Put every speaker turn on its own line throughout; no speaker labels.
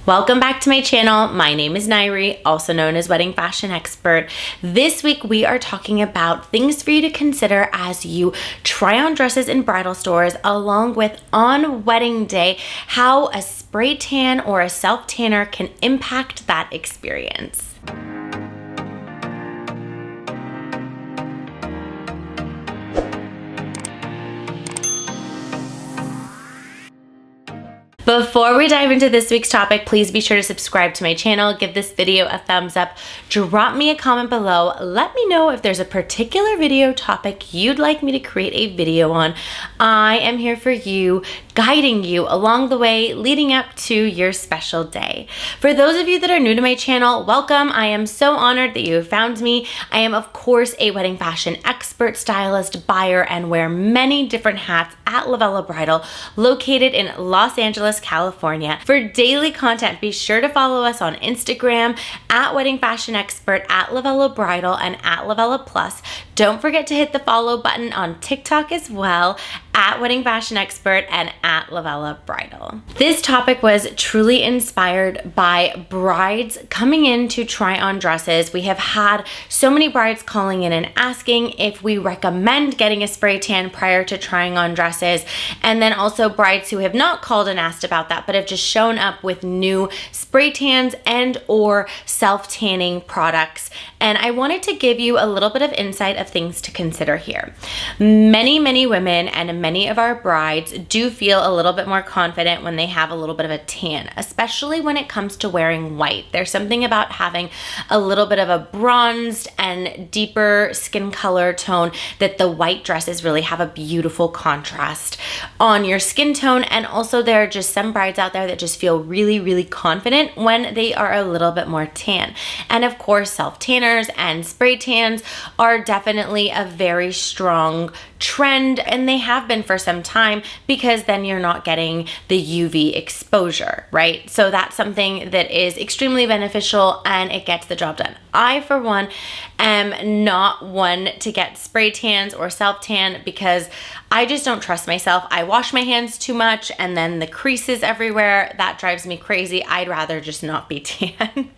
Welcome back to my channel. My name is Nayri, also known as Wedding Fashion Expert. This week we are talking about things for you to consider as you try on dresses in bridal stores, along with on wedding day, how a spray tan or a self tanner can impact that experience. Before we dive into this week's topic, please be sure to subscribe to my channel, give this video a thumbs up, drop me a comment below, let me know if there's a particular video topic you'd like me to create a video on. I am here for you, guiding you along the way leading up to your special day. For those of you that are new to my channel, welcome. I am so honored that you have found me. I am, of course, a wedding fashion expert, stylist, buyer, and wear many different hats at LOVELLA Bridal, located in Los Angeles, California. For daily content, be sure to follow us on Instagram at Wedding Fashion Expert, at LOVELLA Bridal, and at LOVELLA Plus. Don't forget to hit the follow button on TikTok as well, at Wedding Fashion Expert and at LOVELLA Bridal. This topic was truly inspired by brides coming in to try on dresses. We have had so many brides calling in and asking if we recommend getting a spray tan prior to trying on dresses, and then also brides who have not called and asked about that but have just shown up with new spray tans and or self-tanning products. And I wanted to give you a little bit of insight of things to consider here. Many women and many of our brides do feel a little bit more confident when they have a little bit of a tan, especially when it comes to wearing white. There's something about having a little bit of a bronzed and deeper skin color tone that the white dresses really have a beautiful contrast on your skin tone. And also there are just some brides out there that just feel really confident when they are a little bit more tan. And of course, self-tanners and spray tans are definitely a very strong trend, and they have been for some time, because then you're not getting the UV exposure, right? So that's something that is extremely beneficial and it gets the job done. I, for one, am not one to get spray tans or self tan because I just don't trust myself. I wash my hands too much and then the creases everywhere. That drives me crazy. I'd rather just not be tan.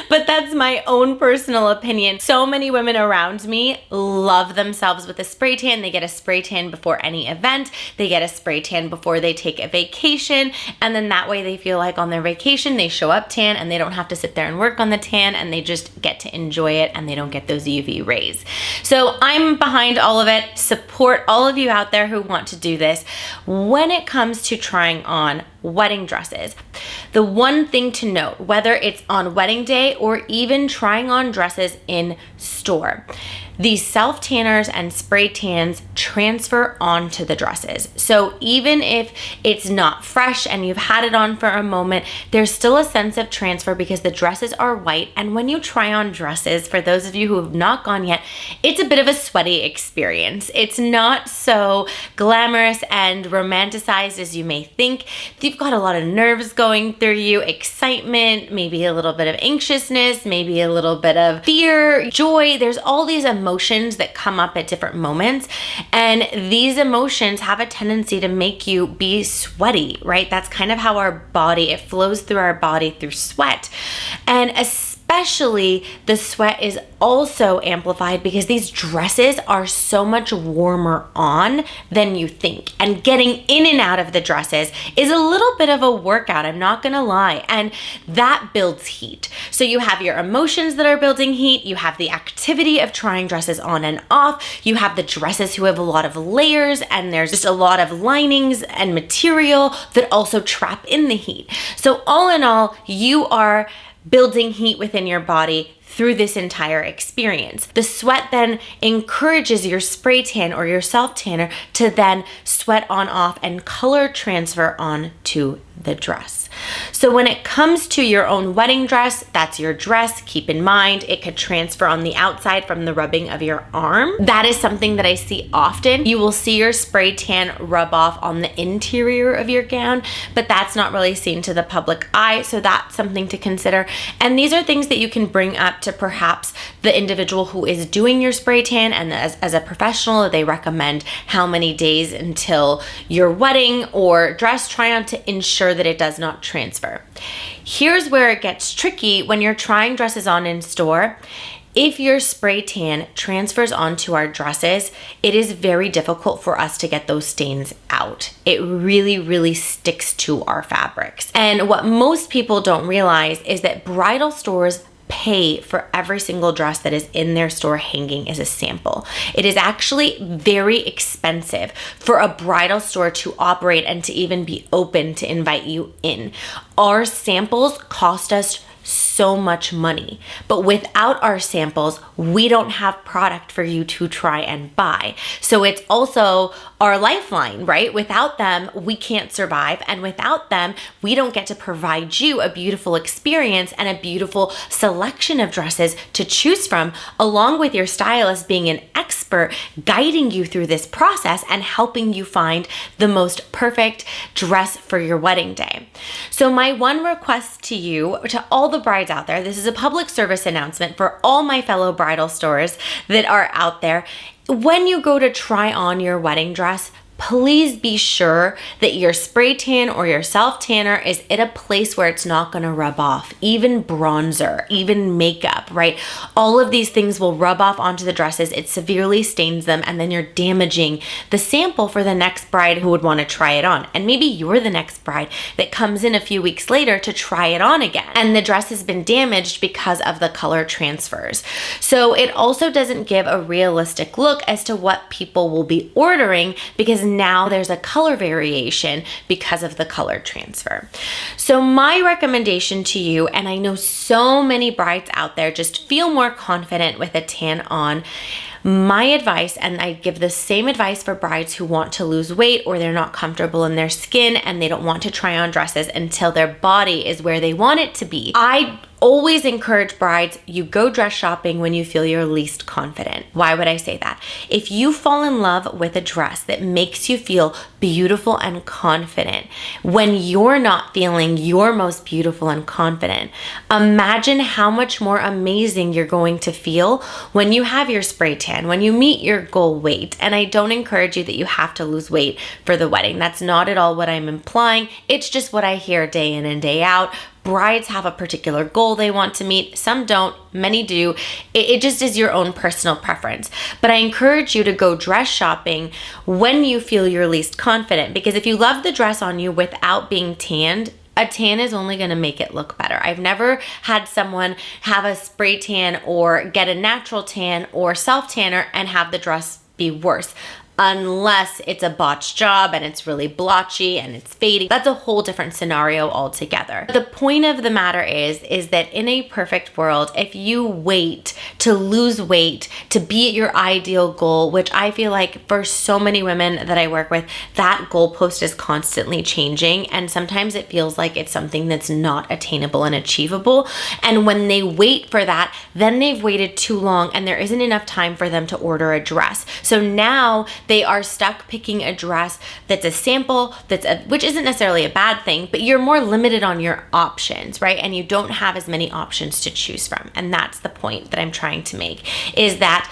But that's my own personal opinion. So many women around me love themselves with a spray tan. They get a spray tan before any event. They get a spray tan before they take a vacation. And then that way they feel like on their vacation, they show up tan and they don't have to sit there and work on the tan, and they just get to enjoy it and they don't get those UV rays. So I'm behind all of it. Support all of you out there who want to do this. When it comes to trying on wedding dresses, the one thing to note, whether it's on wedding day or even trying on dresses in store, these self tanners and spray tans transfer onto the dresses. So even if it's not fresh and you've had it on for a moment, there's still a sense of transfer because the dresses are white. And when you try on dresses, for those of you who have not gone yet, it's a bit of a sweaty experience. It's not so glamorous and romanticized as you may think. You've got a lot of nerves going through you, excitement, maybe a little bit of anxiousness, maybe a little bit of fear, joy. There's all these emotions that come up at different moments, and these emotions have a tendency to make you be sweaty, right? That's kind of how our body, it flows through our body through sweat. And especially the sweat is also amplified because these dresses are so much warmer on than you think. And getting in and out of the dresses is a little bit of a workout, I'm not gonna lie. And that builds heat. So you have your emotions that are building heat, you have the activity of trying dresses on and off, you have the dresses who have a lot of layers, and there's just a lot of linings and material that also trap in the heat. So all in all, you are building heat within your body through this entire experience. The sweat then encourages your spray tan or your self tanner to then sweat on off and color transfer on to the dress. So when it comes to your own wedding dress, that's your dress. Keep in mind, it could transfer on the outside from the rubbing of your arm. That is something that I see often. You will see your spray tan rub off on the interior of your gown, but that's not really seen to the public eye. So that's something to consider. And these are things that you can bring up to perhaps the individual who is doing your spray tan, and as a professional, they recommend how many days until your wedding or dress try on to ensure sure that it does not transfer. Here's where it gets tricky when you're trying dresses on in store. If your spray tan transfers onto our dresses, it is very difficult for us to get those stains out. It really, really sticks to our fabrics. And what most people don't realize is that bridal stores pay for every single dress that is in their store hanging as a sample. It is actually very expensive for a bridal store to operate and to even be open to invite you in. Our samples cost us so much money, but without our samples, we don't have product for you to try and buy. So it's also our lifeline, right? Without them, we can't survive. And without them, we don't get to provide you a beautiful experience and a beautiful selection of dresses to choose from, along with your stylist being an expert guiding you through this process and helping you find the most perfect dress for your wedding day. So my one request to you, to all the brides out there, this is a public service announcement for all my fellow bridal stores that are out there. When you go to try on your wedding dress, please be sure that your spray tan or your self tanner is at a place where it's not going to rub off. Even bronzer, even makeup, right? All of these things will rub off onto the dresses. It severely stains them, and then you're damaging the sample for the next bride who would want to try it on. And maybe you're the next bride that comes in a few weeks later to try it on again, and the dress has been damaged because of the color transfers. So it also doesn't give a realistic look as to what people will be ordering, because now there's a color variation because of the color transfer. So my recommendation to you, and I know so many brides out there just feel more confident with a tan on, my advice, and I give the same advice for brides who want to lose weight or they're not comfortable in their skin and they don't want to try on dresses until their body is where they want it to be. I always encourage brides, you go dress shopping when you feel your least confident. Why would I say that? If you fall in love with a dress that makes you feel beautiful and confident when you're not feeling your most beautiful and confident, imagine how much more amazing you're going to feel when you have your spray tan, when you meet your goal weight. And I don't encourage you that you have to lose weight for the wedding. That's not at all what I'm implying. It's just what I hear day in and day out. Brides have a particular goal they want to meet. Some don't, many do. It just is your own personal preference. But I encourage you to go dress shopping when you feel your least confident, because if you love the dress on you without being tanned, a tan is only going to make it look better. I've never had someone have a spray tan or get a natural tan or self tanner and have the dress be worse. Unless it's a botched job and it's really blotchy and it's fading. That's a whole different scenario altogether. The point of the matter is that in a perfect world, if you wait to lose weight to be at your ideal goal, which I feel like for so many women that I work with, that goalpost is constantly changing, and sometimes it feels like it's something that's not attainable and achievable. And when they wait for that, then they've waited too long and there isn't enough time for them to order a dress. So now they are stuck picking a dress that's a sample, which isn't necessarily a bad thing, but you're more limited on your options, right? And you don't have as many options to choose from. And that's the point that I'm trying to make, is that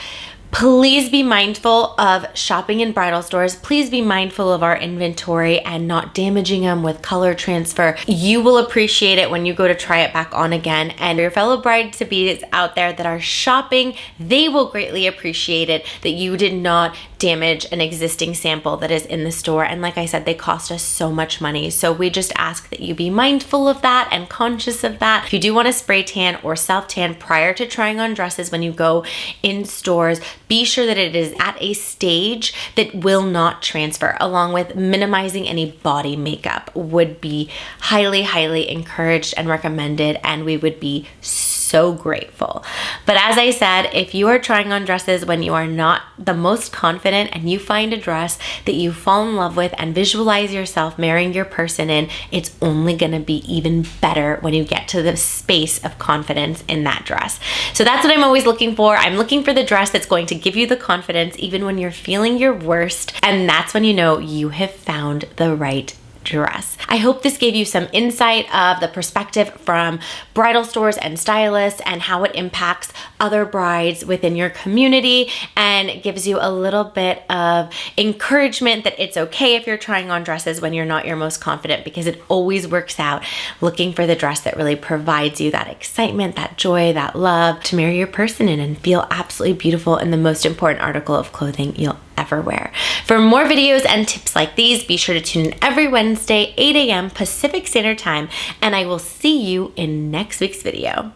please be mindful of shopping in bridal stores. Please be mindful of our inventory and not damaging them with color transfer. You will appreciate it when you go to try it back on again. And your fellow bride-to-be out there that are shopping, they will greatly appreciate it that you did not damage an existing sample that is in the store. And like I said, they cost us so much money. So we just ask that you be mindful of that and conscious of that. If you do want to spray tan or self tan prior to trying on dresses when you go in stores, be sure that it is at a stage that will not transfer, along with minimizing any body makeup would be highly, highly encouraged and recommended, and we would be so grateful. But as I said, if you are trying on dresses when you are not the most confident and you find a dress that you fall in love with and visualize yourself marrying your person in, it's only going to be even better when you get to the space of confidence in that dress. So that's what I'm always looking for. I'm looking for the dress that's going to give you the confidence even when you're feeling your worst, and that's when you know you have found the right dress. I hope this gave you some insight of the perspective from bridal stores and stylists and how it impacts other brides within your community, and gives you a little bit of encouragement that it's okay if you're trying on dresses when you're not your most confident, because it always works out looking for the dress that really provides you that excitement, that joy, that love to marry your person in and feel absolutely beautiful in the most important article of clothing you'll ever wear. For more videos and tips like these, be sure to tune in every Wednesday, 8 a.m. Pacific Standard Time, and I will see you in next week's video.